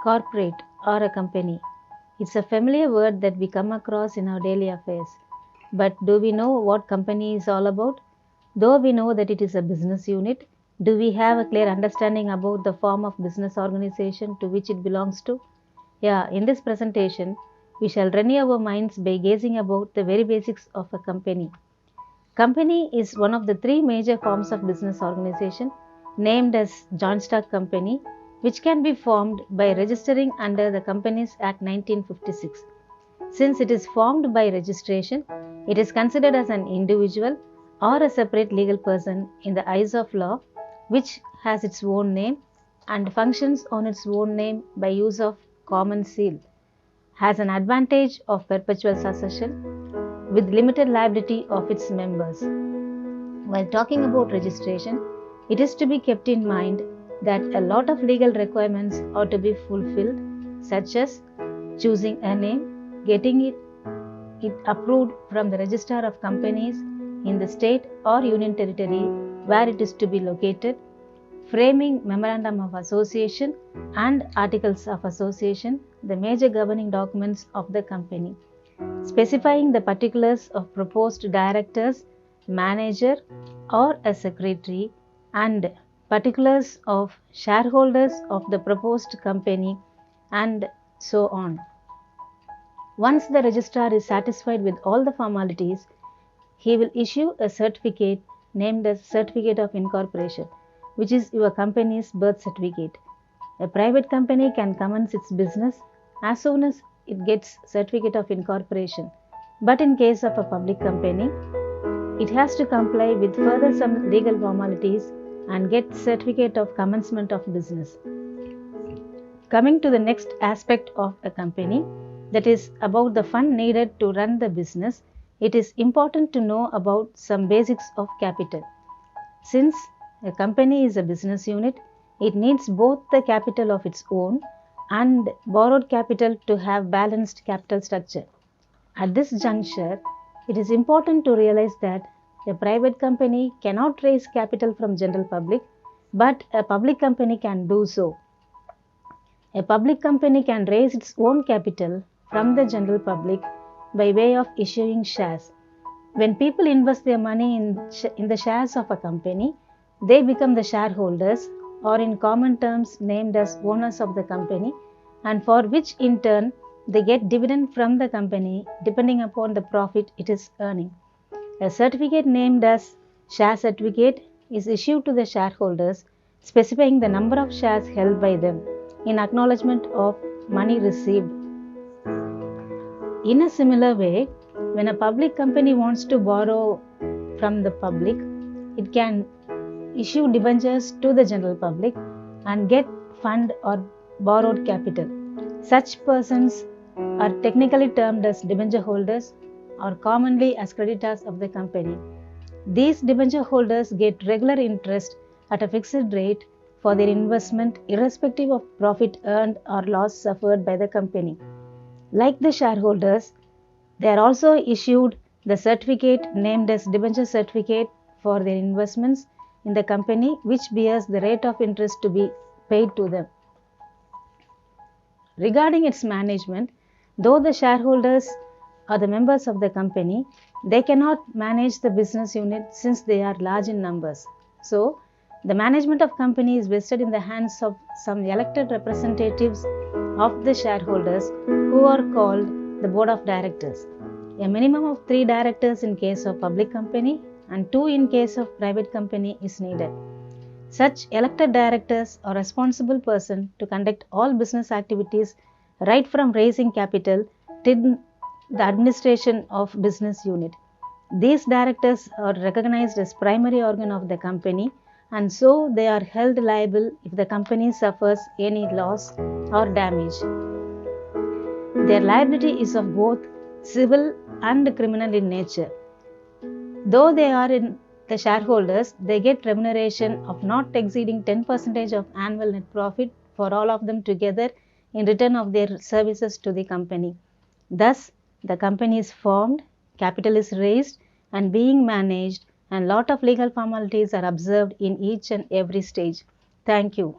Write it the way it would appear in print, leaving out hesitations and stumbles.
Corporate or a company. It's a familiar word that we come across in our daily affairs. But do we know what company is all about? Though we know that it is a business unit, do we have a clear understanding about the form of business organization to which it belongs to? Yeah, in this presentation, we shall renew our minds by gazing about the very basics of a company. Company is one of the three major forms of business organization named as joint stock company, which can be formed by registering under the Companies Act 1956. Since it is formed by registration, it is considered as an individual or a separate legal person in the eyes of law, which has its own name and functions on its own name by use of common seal, has an advantage of perpetual succession with limited liability of its members. While talking about registration, it is to be kept in mind that a lot of legal requirements are to be fulfilled, such as choosing a name, getting it approved from the Registrar of Companies in the state or union territory where it is to be located, framing memorandum of association and articles of association, the major governing documents of the company, specifying the particulars of proposed directors, manager or a secretary, and particulars of shareholders of the proposed company, and so on. Once the registrar is satisfied with all the formalities, he will issue a certificate named as Certificate of Incorporation, which is your company's birth certificate. A private company can commence its business as soon as it gets Certificate of Incorporation. But in case of a public company, it has to comply with further some legal formalities and get Certificate of Commencement of Business. Coming to the next aspect of a company, that is about the fund needed to run the business, it is important to know about some basics of capital. Since a company is a business unit, it needs both the capital of its own and borrowed capital to have balanced capital structure. At this juncture, it is important to realize that a private company cannot raise capital from general public, but a public company can do so. A public company can raise its own capital from the general public by way of issuing shares. When people invest their money in the shares of a company, they become the shareholders, or in common terms named as owners of the company, and for which in turn they get dividend from the company depending upon the profit it is earning. A certificate named as share certificate is issued to the shareholders, specifying the number of shares held by them in acknowledgement of money received. In a similar way, when a public company wants to borrow from the public, it can issue debentures to the general public and get fund or borrowed capital. Such persons are technically termed as debenture holders or commonly as creditors of the company. These debenture holders get regular interest at a fixed rate for their investment irrespective of profit earned or loss suffered by the company. Like the shareholders, they are also issued the certificate named as debenture certificate for their investments in the company, which bears the rate of interest to be paid to them. Regarding its management, though the shareholders are the members of the company, they cannot manage the business unit since they are large in numbers. So, the management of company is vested in the hands of some elected representatives of the shareholders who are called the board of directors. A minimum of 3 directors in case of public company and 2 in case of private company is needed. Such elected directors are responsible person to conduct all business activities right from raising capital till the administration of business unit. These directors are recognized as primary organ of the company, and so they are held liable if the company suffers any loss or damage. Their liability is of both civil and criminal in nature. Though they are in the shareholders, they get remuneration of not exceeding 10% of annual net profit for all of them together in return of their services to the company. Thus, the company is formed, capital is raised and being managed, and lot of legal formalities are observed in each and every stage. Thank you.